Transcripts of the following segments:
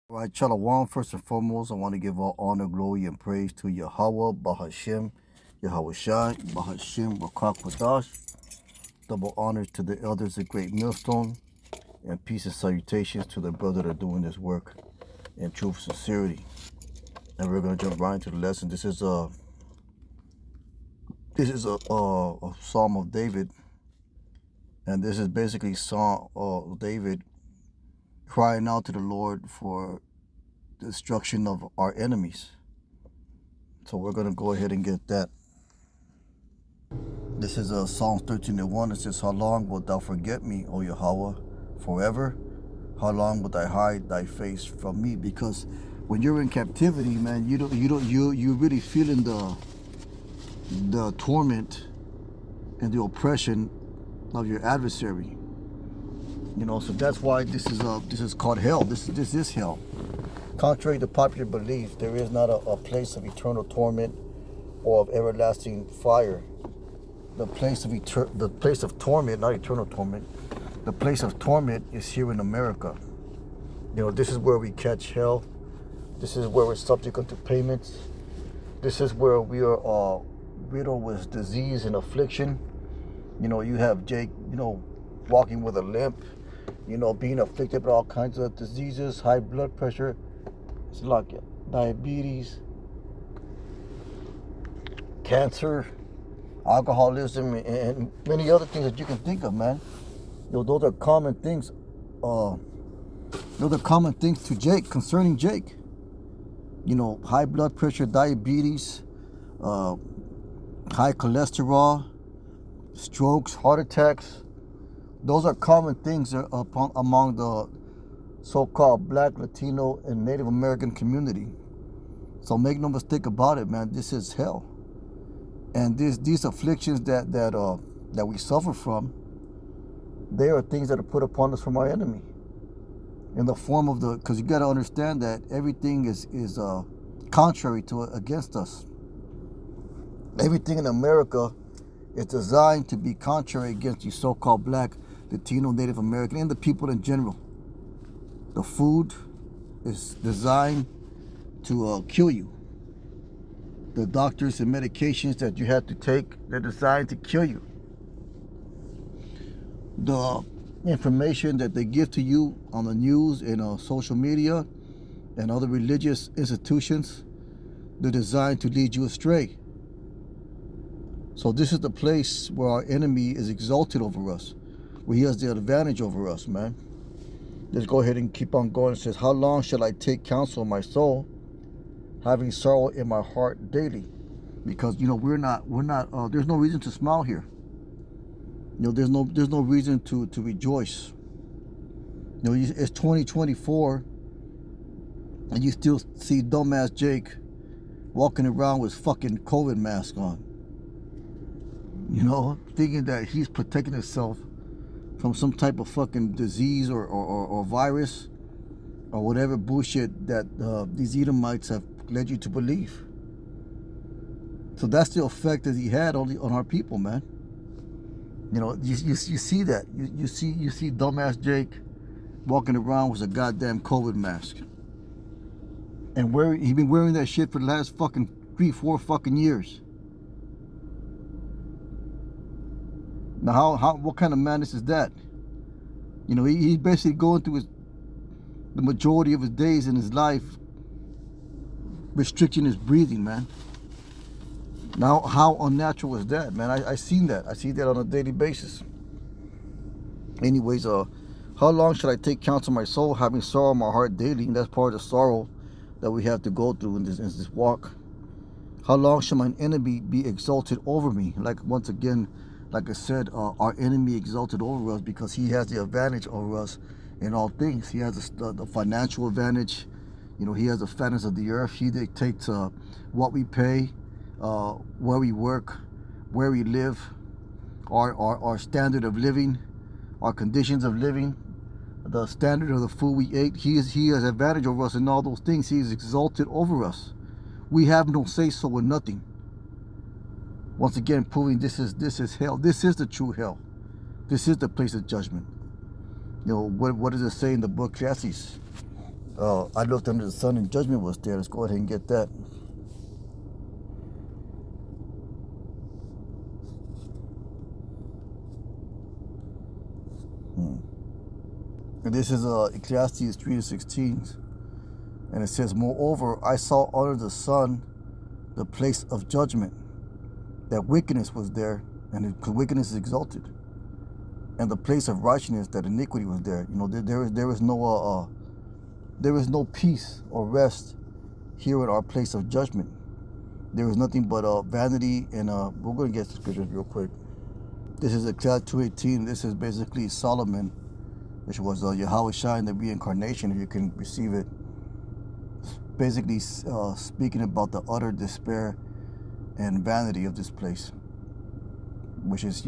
All right, Shalom. First and foremost, I want to give all honor, glory, and praise to Yahweh, Bahashem, Yahweh Shai, Bahashem, Rakak Wadash. Double honors to the elders of Great Millstone, and peace and salutations to the brother that are doing this work in truth, sincerity. And we're gonna jump right into the lesson. This is a Psalm of David, and this is basically Psalm of David crying out to the Lord for the destruction of our enemies. So we're going to go ahead and get that. This is Psalm 13:1. It says, "How long wilt thou forget me, O Yahweh, forever? How long wilt I hide thy face from me?" Because when you're in captivity, man, you're really feeling the torment and the oppression of your adversary. So that's why this is called hell. This is hell. Contrary to popular belief, there is not a place of eternal torment or of everlasting fire. The place of torment, not eternal torment. The place of torment is here in America. This is where we catch hell. This is where we're subject unto payments. This is where we are riddled with disease and affliction. You have Jake, walking with a limp, being afflicted with all kinds of diseases, high blood pressure, it's like diabetes, cancer, alcoholism, and many other things that you can think of, man. Those are common things. Those are common things to Jake, concerning Jake. High blood pressure, diabetes, high cholesterol, strokes, heart attacks. Those are common things among the so-called Black, Latino, and Native American community. So make no mistake about it, man. This is hell. And these afflictions that we suffer from, they are things that are put upon us from our enemy. In the form of because you got to understand that everything is contrary to it, against us. Everything in America is designed to be contrary against you so-called Black, Latino, Native American, and the people in general. The food is designed to kill you. The doctors and medications that you have to take, they're designed to kill you. The information that they give to you on the news and on social media and other religious institutions, they're designed to lead you astray. So this is the place where our enemy is exalted over us, where he has the advantage over us, man. Let's go ahead and keep on going. It says, "How long shall I take counsel of my soul, having sorrow in my heart daily?" Because we're not. There's no reason to smile here. There's no reason to rejoice. It's 2024, and you still see dumbass Jake walking around with fucking COVID mask on. Thinking that he's protecting himself from some type of fucking disease or virus or whatever bullshit that these Edomites have led you to believe. So that's the effect that he had on our people, man. You see that. You see dumbass Jake walking around with a goddamn COVID mask. And he's been wearing that shit for the last fucking 3-4 fucking years. Now, what kind of madness is that? He's basically going through the majority of his days in his life restricting his breathing, man. Now, how unnatural is that, man? I seen that. I see that on a daily basis. Anyways, how long should I take counsel of my soul, having sorrow in my heart daily? And that's part of the sorrow that we have to go through in this walk. How long shall my enemy be exalted over me? Once again, like I said, our enemy exalted over us because he has the advantage over us in all things. He has the financial advantage. He has the fatness of the earth. He dictates what we pay, where we work, where we live, our standard of living, our conditions of living, the standard of the food we ate. He has advantage over us in all those things. He is exalted over us. We have no say-so in nothing. Once again, proving this is hell. This is the true hell. This is the place of judgment. What does it say in the book Ecclesiastes? I looked under the sun and judgment was there. Let's go ahead and get that. And this is Ecclesiastes 3:16. And it says, moreover, I saw under the sun the place of judgment, that wickedness was there, and wickedness is exalted, and the place of righteousness, that iniquity was there. There is no peace or rest here in our place of judgment. There is nothing but vanity, and we're going to get the scriptures real quick. This is Ecclesiastes 2:18. This is basically Solomon, which was Yahweh Shai in the reincarnation, if you can receive it. Basically speaking about the utter despair and vanity of this place, which is,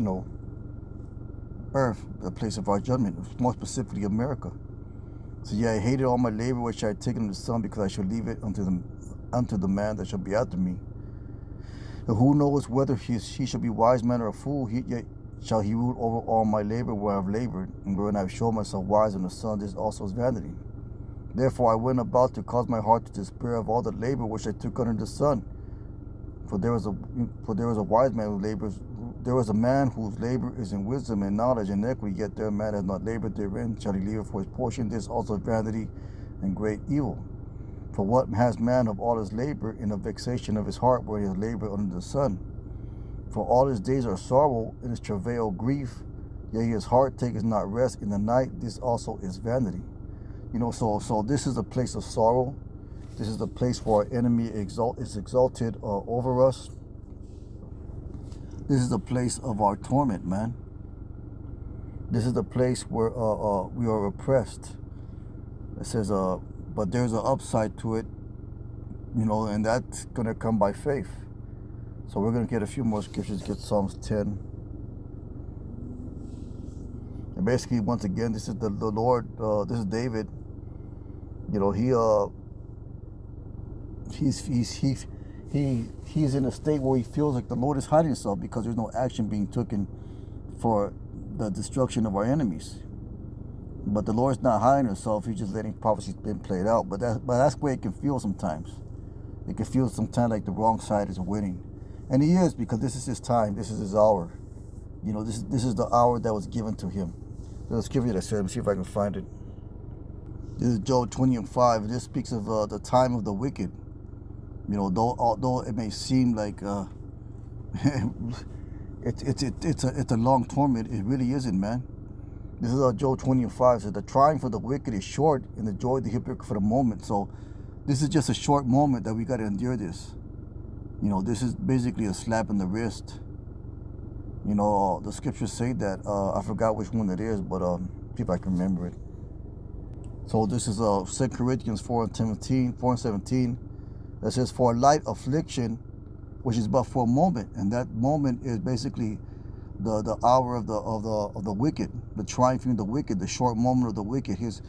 earth, the place of our judgment, more specifically America. So yeah, I hated all my labor which I had taken in the sun, because I shall leave it unto the man that shall be after me. And who knows whether he shall be wise man or a fool, yet shall he rule over all my labor where I have labored, and wherein I have shown myself wise in the sun, this also is vanity. Therefore I went about to cause my heart to despair of all the labor which I took under the sun. For there was a wise man who labors. There was a man whose labor is in wisdom and knowledge and equity, yet their man has not labored therein. Shall he leave it for his portion? This also is vanity and great evil. For what has man of all his labor in the vexation of his heart, where he has labored under the sun? For all his days are sorrow, and his travail grief, yet his heart taketh not rest in the night. This also is vanity. So this is a place of sorrow. This is the place where our enemy is exalted over us. This is the place of our torment, man. This is the place where we are oppressed. It says, but there's an upside to it, and that's going to come by faith. So we're going to get a few more scriptures, get Psalms 10. And basically, once again, this is the Lord, this is David. He's in a state where he feels like the Lord is hiding himself, because there's no action being taken for the destruction of our enemies. But the Lord's not hiding himself. He's just letting prophecies been played out. But that's the way it can feel sometimes. It can feel sometimes like the wrong side is winning. And he is, because this is his time. This is his hour. This is the hour that was given to him. Let's give you that. Let me see if I can find it. This is Job 20:5. This speaks of the time of the wicked. Although it may seem like it's a long torment, it really isn't, man. This is Job 20:5. So the trying for the wicked is short, and the joy of the hypocrite for the moment. So this is just a short moment that we got to endure this. This is basically a slap in the wrist. The scriptures say that. I forgot which one it is, but see if I can remember it. So this is 2 Corinthians 4:17. That says, for a light affliction, which is but for a moment, and that moment is basically the hour of the wicked, the triumphing of the wicked, the short moment of the wicked, his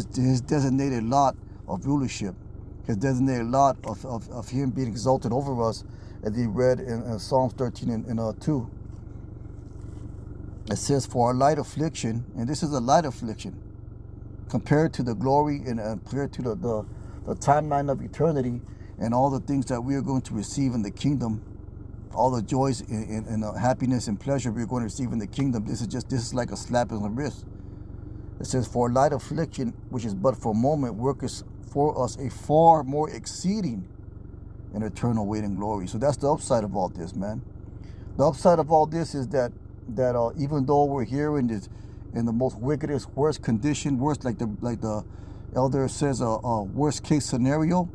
designated lot of rulership, his designated lot of him being exalted over us, as he read in Psalms 13 and 2. It says, for a light affliction, and this is a light affliction, compared to the glory and compared to the timeline of eternity, and all the things that we are going to receive in the kingdom, all the joys and happiness and pleasure we're going to receive in the kingdom. This is like a slap in the wrist. It says, for a light affliction, which is but for a moment, worketh for us a far more exceeding and eternal weight and glory. So that's the upside of all this, man. The upside of all this is that even though we're here in the most wickedest, worst condition, worst, like the elder says, worst case scenario,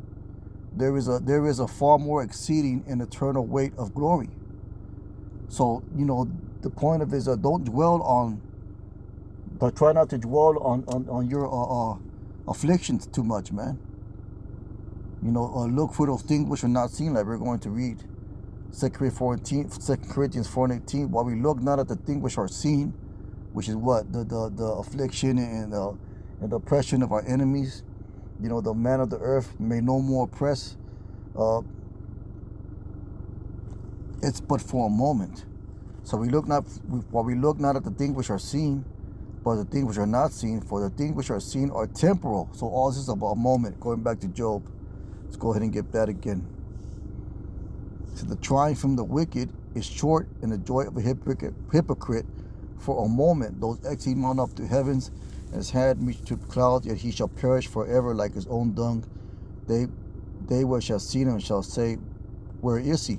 there is a far more exceeding and eternal weight of glory. So the point of it is, don't dwell on, but try not to dwell on your afflictions too much, man. Look for those things which are not seen, like we're going to read 2 Corinthians 4:18. While we look not at the things which are seen, which is what the affliction and the oppression of our enemies. The man of the earth may no more oppress. It's but for a moment. So while we look not at the things which are seen, but the things which are not seen, for the things which are seen are temporal. So all this is about a moment. Going back to Job. Let's go ahead and get that again. So the triumph from the wicked is short, and the joy of a hypocrite for a moment. Those exceed mount up to heavens, and his hand reach to clouds, yet he shall perish forever like his own dung. They which shall see him shall say, where is he?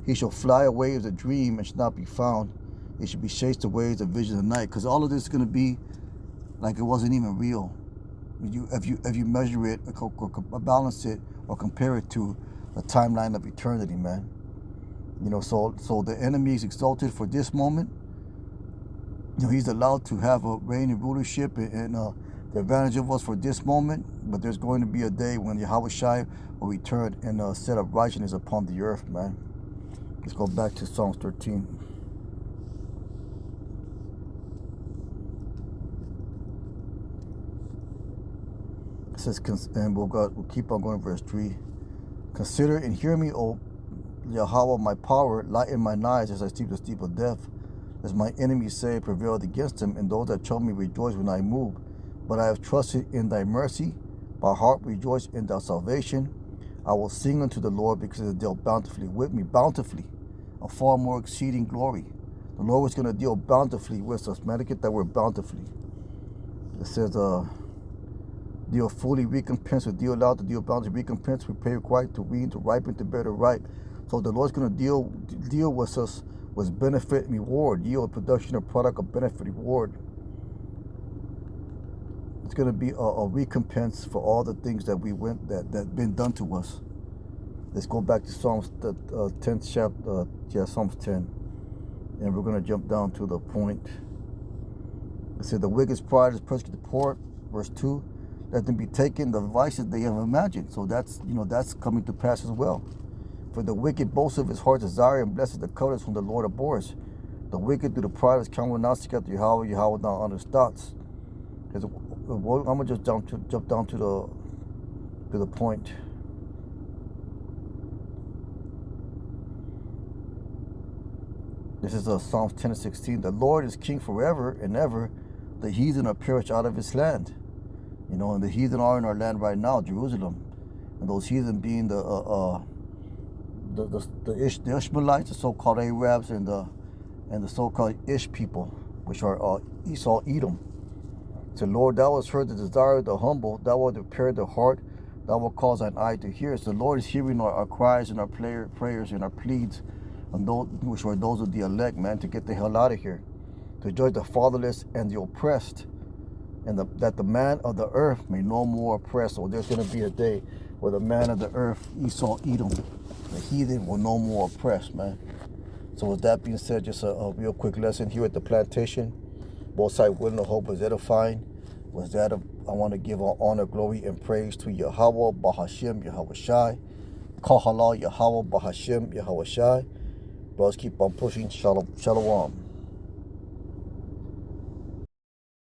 He shall fly away as a dream and shall not be found. He shall be chased away as a vision of the night. Because all of this is going to be like it wasn't even real. If you measure it or balance it or compare it to the timeline of eternity, man. You know, so the enemy is exalted for this moment. You know, he's allowed to have a reign and rulership and the advantage of us for this moment. But there's going to be a day when Yahweh Shai will return and set up righteousness upon the earth, man. Let's go back to Psalms 13. It says, and we'll keep on going, verse 3. Consider and hear me, O Yahweh, my power, lighten mine eyes as I sleep the sleep of death. As my enemies say, prevailed against him, and those that trouble me rejoice when I move. But I have trusted in thy mercy. My heart rejoice in thy salvation. I will sing unto the Lord because he has dealt bountifully with me, bountifully, a far more exceeding glory. The Lord was going to deal bountifully with us. Man, get that word bountifully. It says, deal fully recompense, or deal out to deal bountifully recompense, repay required to wean, to ripen, to bear, to ripe. So the Lord's going to deal with us with benefit and reward, yield, production, or product of benefit, reward. It's going to be a recompense for all the things that that been done to us. Let's go back to Psalms, the 10th chapter, Psalms 10, and we're going to jump down to the point. It said, the wicked's pride is persecute the poor. Verse 2, let them be taken the vices they have imagined. So that's coming to pass as well. For the wicked boasts of his heart's desire, and blesses the covetous whom the Lord abhors. The wicked through the pride of his counsel will not seek after Yahweh not on his thoughts. I'm gonna just jump down to the point. This is Psalms 10 and 16. The Lord is king forever and ever. The heathen are perished out of his land. You know, and the heathen are in our land right now, Jerusalem. And those heathen being the Ishmaelites, the so-called Arabs, and the so-called Ish people, which are Esau, Edom. So, Lord, thou hast heard the desire of the humble. Thou wilt prepare the heart. Thou wilt cause thine eye to hear. So the Lord is hearing our cries and our prayers and our pleads, and those which are those of the elect, man, to get the hell out of here, to judge the fatherless and the oppressed, and that the man of the earth may no more oppress. So there's going to be a day where the man of the earth, Esau, Edom, the heathen, will no more oppress, man. So with that being said, just a real quick lesson here at the plantation. Both sides willing to hope was edifying. Was that I want to give all honor, glory, and praise to Yahweh, Bahashem, Yahweh Shai. Kahala, Yahweh, Bahashem, Yahweh Shai. Brothers, keep on pushing. Shalom.